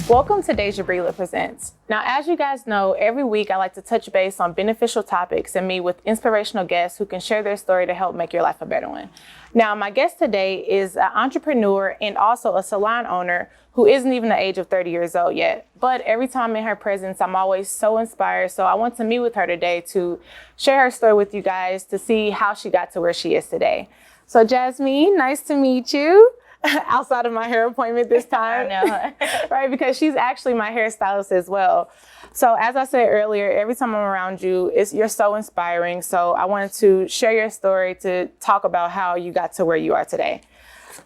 Welcome to Daisha Presents. Now, as you guys know, every week I like to touch base on beneficial topics and meet with inspirational guests who can share their story to help make your life a better one. Now, my guest today is an entrepreneur and also a salon owner who isn't even the age of 30 years old yet. But every time I'm in her presence, I'm always so inspired. So I want to meet with her today to share her story with you guys to see how she got to where she is today. So Jazmeen, nice to meet you. Outside of my hair appointment this time. I know. Right, because she's actually my hairstylist as well. So as I said earlier, every time I'm around you, you're so inspiring. So I wanted to share your story to talk about how you got to where you are today.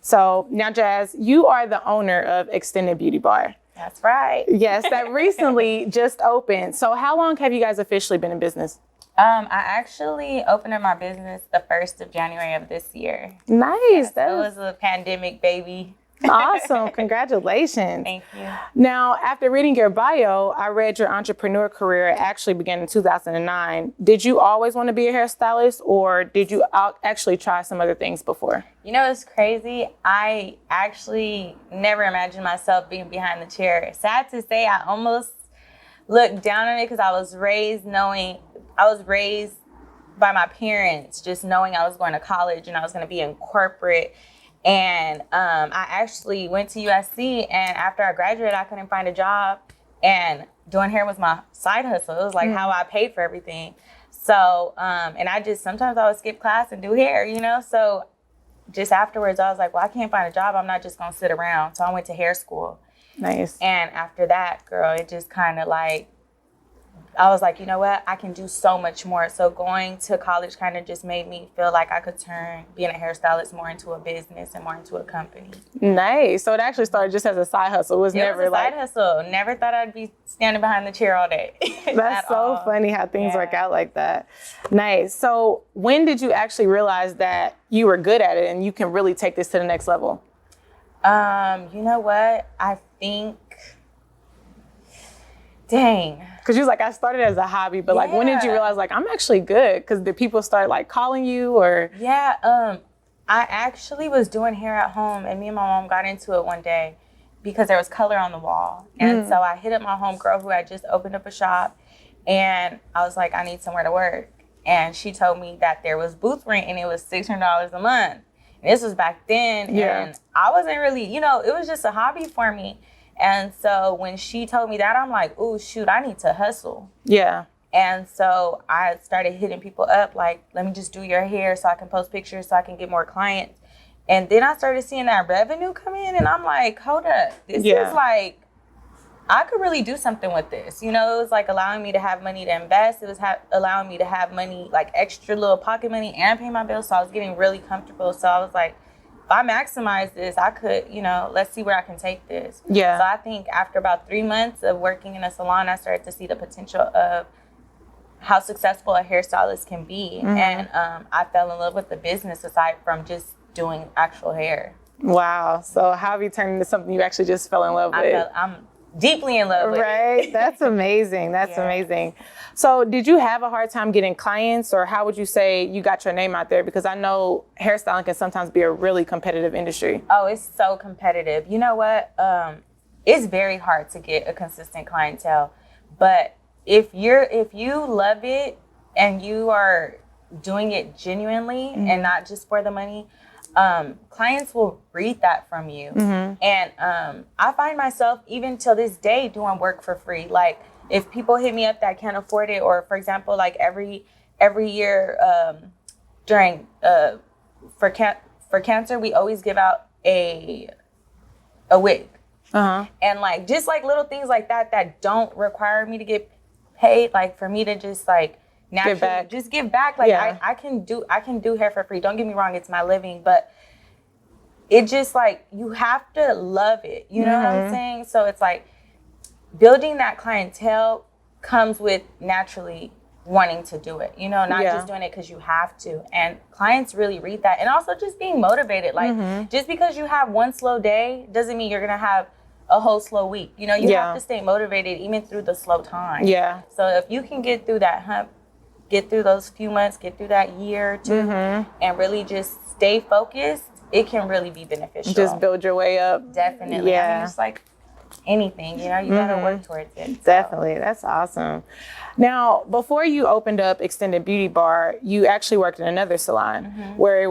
So now, Jazz, you are the owner of Extended Beauty Bar. That's right. Yes, that recently just opened. So how long have you guys officially been in business? I actually opened up my business the 1st of January of this year. Nice. Yeah, so it was a pandemic baby. Awesome. Congratulations. Thank you. Now, after reading your bio, I read your entrepreneur career actually began in 2009. Did you always want to be a hairstylist, or did you actually try some other things before? You know, it's crazy. I actually never imagined myself being behind the chair. Sad to say, I almost looked down on it because I was raised by my parents, just knowing I was going to college and I was going to be in corporate. And I actually went to USC, and after I graduated, I couldn't find a job, and doing hair was my side hustle. It was like how I paid for everything. So, and sometimes I would skip class and do hair, you know? So just afterwards, I was like, well, I can't find a job. I'm not just going to sit around. So I went to hair school. Nice. And after that, girl, it just kind of like, I was like, you know what? I can do so much more. So going to college kind of just made me feel like I could turn being a hairstylist more into a business and more into a company. Nice. So it actually started just as a side hustle. It was never a side hustle. Never thought I'd be standing behind the chair all day. That's so funny how things work out like that. Nice. So when did you actually realize that you were good at it and you can really take this to the next level? You know what? I think, dang. Because you was like, I started as a hobby, but like, when did you realize like, I'm actually good? Because did people start like calling you or? Yeah, I actually was doing hair at home, and me and my mom got into it one day because there was color on the wall. And so I hit up my homegirl who had just opened up a shop, and I was like, I need somewhere to work. And she told me that there was booth rent and it was $600 a month. And this was back then, and I wasn't really, you know, it was just a hobby for me. And so when she told me that, I'm like, oh, shoot, I need to hustle. Yeah. And so I started hitting people up like, let me just do your hair so I can post pictures so I can get more clients. And then I started seeing that revenue come in, and I'm like, hold up, this is like, I could really do something with this. You know, it was like allowing me to have money to invest. It was allowing me to have money, like extra little pocket money, and pay my bills. So I was getting really comfortable. So I was like, if I maximize this, I could, you know, let's see where I can take this. Yeah. So I think after about 3 months of working in a salon, I started to see the potential of how successful a hairstylist can be. And I fell in love with the business aside from just doing actual hair. Wow. So how have you turned into something you actually just fell in love with? I'm deeply in love with it. Right? That's amazing. That's amazing. So did you have a hard time getting clients, or how would you say you got your name out there? Because I know hairstyling can sometimes be a really competitive industry. Oh, it's so competitive. You know what? It's very hard to get a consistent clientele. But if you love it and you are doing it genuinely and not just for the money, clients will read that from you. And I find myself even till this day doing work for free. Like if people hit me up that can't afford it, or for example, like every year during for cancer, we always give out a wig. And like just like little things like that don't require me to get paid, like for me to just like naturally just give back. Like I can do hair for free. Don't get me wrong, it's my living, but it just like you have to love it. You know what I'm saying? So it's like building that clientele comes with naturally wanting to do it, you know, not just doing it because you have to. And clients really read that. And also just being motivated. Like just because you have one slow day doesn't mean you're gonna have a whole slow week. You know, you have to stay motivated even through the slow time. Yeah. So if you can get through that hump, get through those few months, get through that year or two, and really just stay focused, it can really be beneficial. Just build your way up. Definitely. Yeah. I mean, it's like anything, you know, you gotta work towards it. So. Definitely. That's awesome. Now, before you opened up Extended Beauty Bar, you actually worked in another salon where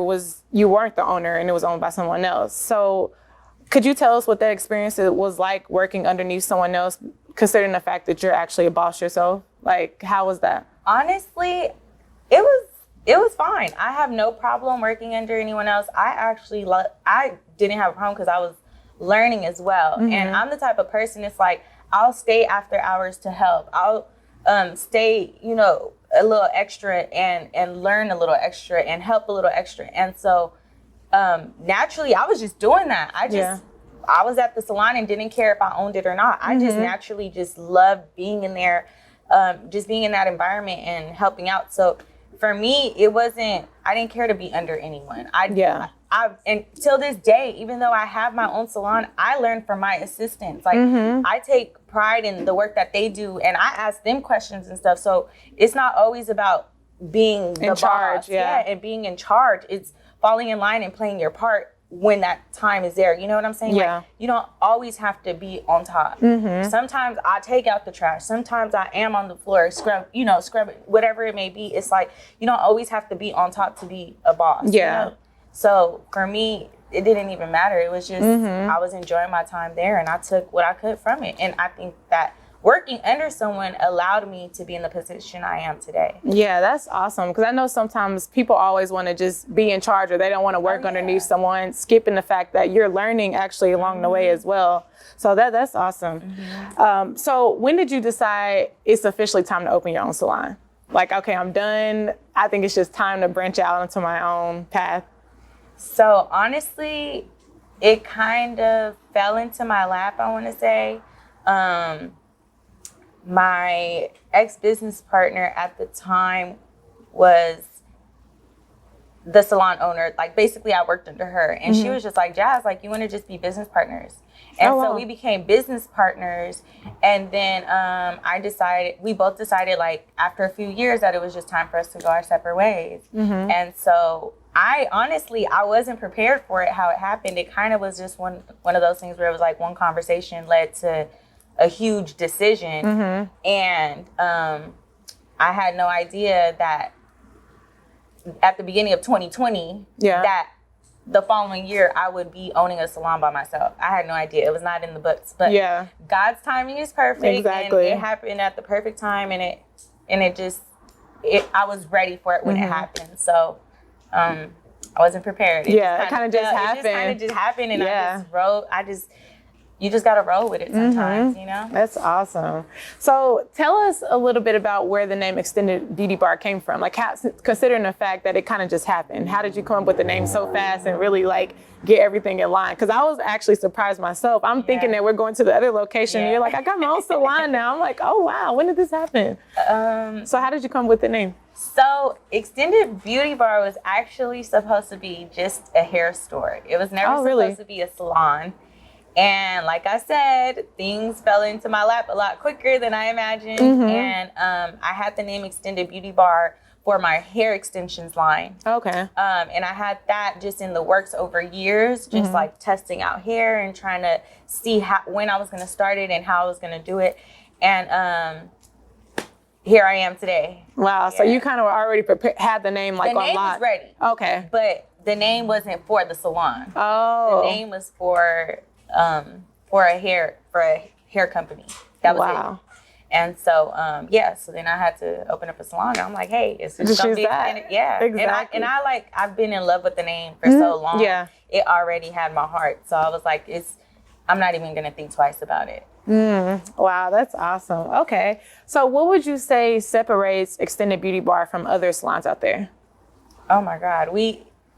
you weren't the owner and it was owned by someone else. So could you tell us what that experience was like working underneath someone else, considering the fact that you're actually a boss yourself? Like, how was that? Honestly, it was fine. I have no problem working under anyone else. I didn't have a problem because I was learning as well. And I'm the type of person, it's like, I'll stay after hours to help. I'll stay, you know, a little extra and learn a little extra and help a little extra. And so naturally, I was just doing that. I was at the salon and didn't care if I owned it or not. I just naturally just loved being in there, just being in that environment and helping out. So for me, I didn't care to be under anyone. And till this day, even though I have my own salon, I learn from my assistants. Like I take pride in the work that they do and I ask them questions and stuff. So it's not always about being the boss, and being in charge. It's falling in line and playing your part when that time is there. You know what I'm saying? Yeah. Like, you don't always have to be on top. Sometimes I take out the trash. Sometimes I am on the floor, scrub it, whatever it may be. It's like, you don't always have to be on top to be a boss. Yeah. You know? So for me, it didn't even matter. It was just, I was enjoying my time there and I took what I could from it. And I think that working under someone allowed me to be in the position I am today. Yeah, that's awesome. Because I know sometimes people always want to just be in charge or they don't want to work underneath someone, skipping the fact that you're learning actually along the way as well. So that's awesome. So when did you decide it's officially time to open your own salon? Like, okay, I'm done. I think it's just time to branch out into my own path. So honestly, it kind of fell into my lap, I want to say. My ex-business partner at the time was the salon owner. Like basically I worked under her and she was just like, Jazz, like you want to just be business partners. And so we became business partners. And then we both decided like after a few years that it was just time for us to go our separate ways. And so I wasn't prepared for it, how it happened. It kind of was just one of those things where it was like one conversation led to a huge decision. And I had no idea that at the beginning of 2020, that the following year I would be owning a salon by myself. I had no idea. It was not in the books. But God's timing is perfect. Exactly. And it happened at the perfect time and I was ready for it when it happened. So I wasn't prepared. It kind of just happened and I just wrote. You just got to roll with it sometimes, you know? That's awesome. So tell us a little bit about where the name Extended Beauty Bar came from. Like, considering the fact that it kind of just happened, how did you come up with the name so fast and really like get everything in line? Because I was actually surprised myself. I'm thinking that we're going to the other location. And you're like, I got my own salon now. I'm like, oh, wow. When did this happen? So how did you come up with the name? So Extended Beauty Bar was actually supposed to be just a hair store. It was never supposed to be a salon. And like I said, things fell into my lap a lot quicker than I imagined. And I had the name Extended Beauty Bar for my hair extensions line. Okay. And I had that just in the works over years, just like testing out hair and trying to see when I was going to start it and how I was going to do it. And here I am today. Wow. So you kind of already had the name like on lock. The name was ready. Okay. But the name wasn't for the salon. Oh. The name was for a hair company. That was it. And so so then I had to open up a salon and I'm like, hey, it's just gonna be extended. Yeah. Exactly. And I've been in love with the name for so long. Yeah. It already had my heart. So I was like, I'm not even gonna think twice about it. Wow, that's awesome. Okay. So what would you say separates Extended Beauty Bar from other salons out there? Oh my God.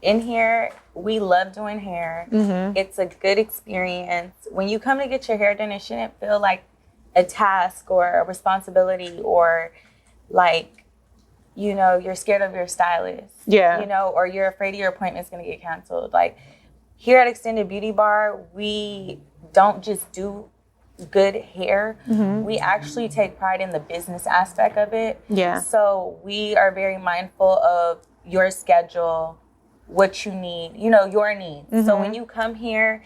In here, we love doing hair. It's a good experience. When you come to get your hair done, it shouldn't feel like a task or a responsibility or like, you know, you're scared of your stylist. Yeah. You know, or you're afraid your appointment's going to get canceled. Like here at Extended Beauty Bar, we don't just do good hair. We actually take pride in the business aspect of it. Yeah. So we are very mindful of your schedule, what you need, you know, your needs. So when you come here,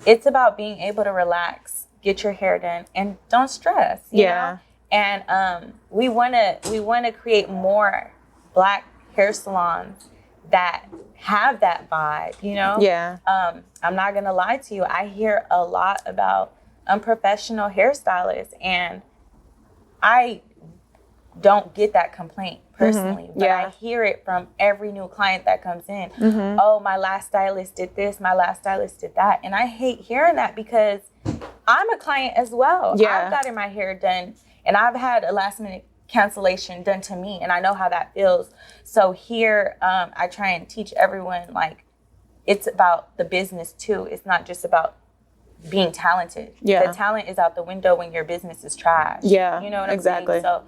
it's about being able to relax get your hair done and don't stress, you know? And we want to create more Black hair salons that have that vibe, you know? I'm not going to lie to you. I hear a lot about unprofessional hairstylists, and I don't get that complaint personally, but I hear it from every new client that comes in. Oh, my last stylist did this, my last stylist did that. And I hate hearing that because I'm a client as well. I've gotten my hair done and I've had a last minute cancellation done to me, and I know how that feels. So here, I try and teach everyone, like, it's about the business too. It's not just about being talented. The talent is out the window when your business is trash. You know what I'm saying? So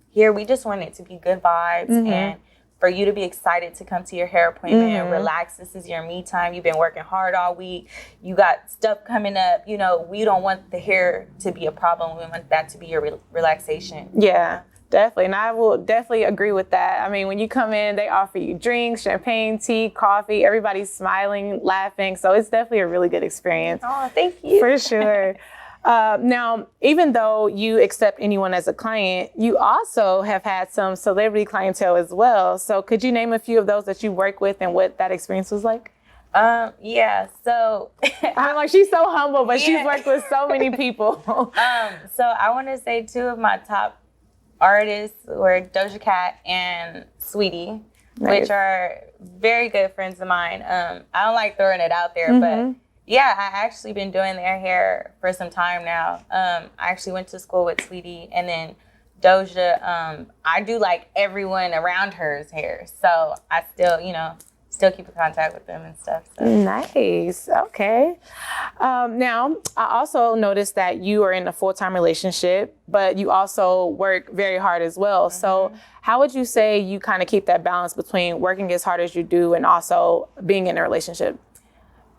here we just want it to be good vibes and for you to be excited to come to your hair appointment and relax. This is your me time. You've been working hard all week. You got stuff coming up. You know, we don't want the hair to be a problem. We want that to be your relaxation. Definitely. And I will definitely agree with that. I mean, when you come in, they offer you drinks, champagne, tea, coffee. Everybody's smiling, laughing. So it's definitely a really good experience. Oh, thank you. For sure. Now, even though you accept anyone as a client, you also have had some celebrity clientele as well. So could you name a few of those that you work with and what that experience was like? So I'm like, she's so humble, but she's worked with so many people. So I want to say two of my top artists were Doja Cat and Sweetie, which are very good friends of mine. I don't like throwing it out there, but yeah, I actually been doing their hair for some time now. I actually went to school with Sweetie, and then Doja, I do like everyone around her's hair. So I still keep in contact with them and stuff. So. Nice. Okay. Now, I also noticed that you are in a full-time relationship, but you also work very hard as well. So how would you say you kind of keep that balance between working as hard as you do and also being in a relationship?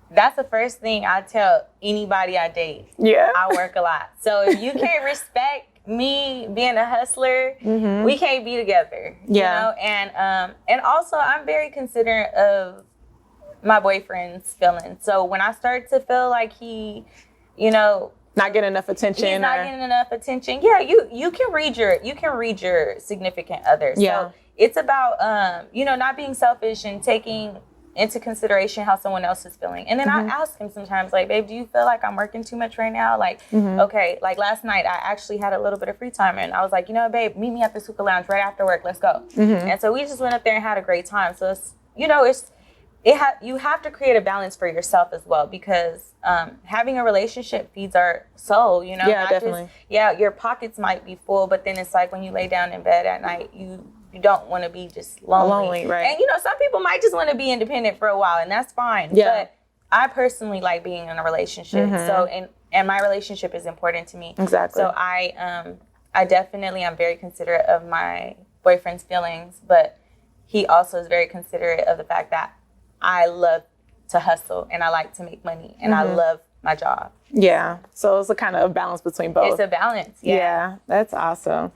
That's the first thing I tell anybody I date. I work a lot. So if you can't respect me being a hustler, we can't be together. You know? And also I'm very considerate of my boyfriend's feelings. So when I start to feel like he, not getting enough attention. He's not getting enough attention. Yeah, you can read your significant other. So it's about not being selfish and taking into consideration how someone else is feeling. And then I ask him sometimes, like, babe, do you feel like I'm working too much right now? Like, okay, like last night I actually had a little bit of free time and I was like, babe, meet me at the hookah lounge right after work. Let's go. And so we just went up there and had a great time. So it's, you have to create a balance for yourself as well, because having a relationship feeds our soul, Yeah, definitely. Your pockets might be full, but then it's like when you lay down in bed at night, you don't want to be just lonely. Right. And some people might just want to be independent for a while, and that's fine. But I personally like being in a relationship. So and my relationship is important to me. Exactly. So I definitely am very considerate of my boyfriend's feelings, but he also is very considerate of the fact that I love to hustle and I like to make money and I love my job. Yeah. So it's a kind of balance between both. It's a balance. Yeah. That's awesome.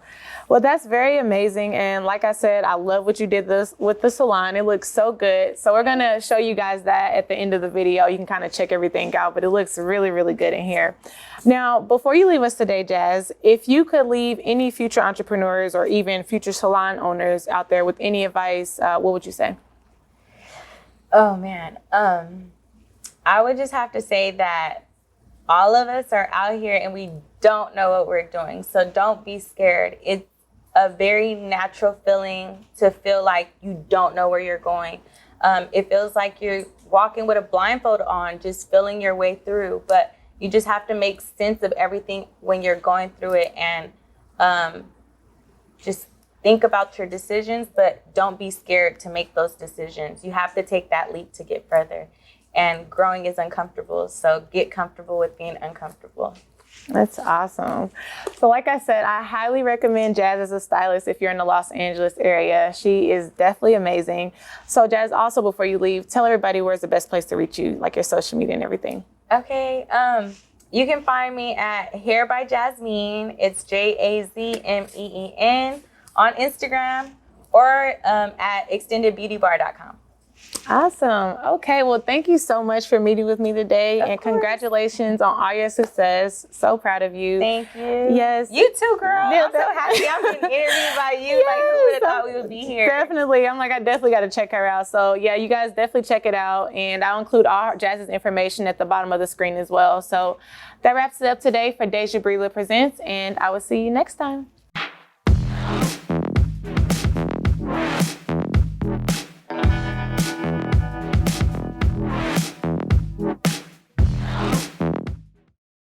Well, that's very amazing. And like I said, I love what you did with the salon. It looks so good. So we're going to show you guys that at the end of the video. You can kind of check everything out, but it looks really, really good in here. Now, before you leave us today, Jazz, if you could leave any future entrepreneurs or even future salon owners out there with any advice, what would you say? Oh, man. I would just have to say that all of us are out here and we don't know what we're doing. So don't be scared. It's a very natural feeling to feel like you don't know where you're going. It feels like you're walking with a blindfold on, just feeling your way through. But you just have to make sense of everything when you're going through it, and just think about your decisions, but don't be scared to make those decisions. You have to take that leap to get further. And growing is uncomfortable, so get comfortable with being uncomfortable. That's awesome. So like I said, I highly recommend Jazz as a stylist if you're in the Los Angeles area. She is definitely amazing. So Jazz, also before you leave, tell everybody where's the best place to reach you, like your social media and everything. Okay, you can find me at Hair by Jazmeen. It's Jazmeen on Instagram, or at extendedbeautybar.com. Awesome. Okay. Well, thank you so much for meeting with me today. Of And course. congratulations on all your success. So proud of you. Thank you. Yes. You too, girl. Yeah, I'm so happy I'm getting interviewed by you. Like, who would have thought we would be here? Definitely. I'm like, I definitely got to check her out. So yeah, you guys definitely check it out. And I'll include all Jazz's information at the bottom of the screen as well. So that wraps it up today for Daisha Breela Presents. And I will see you next time.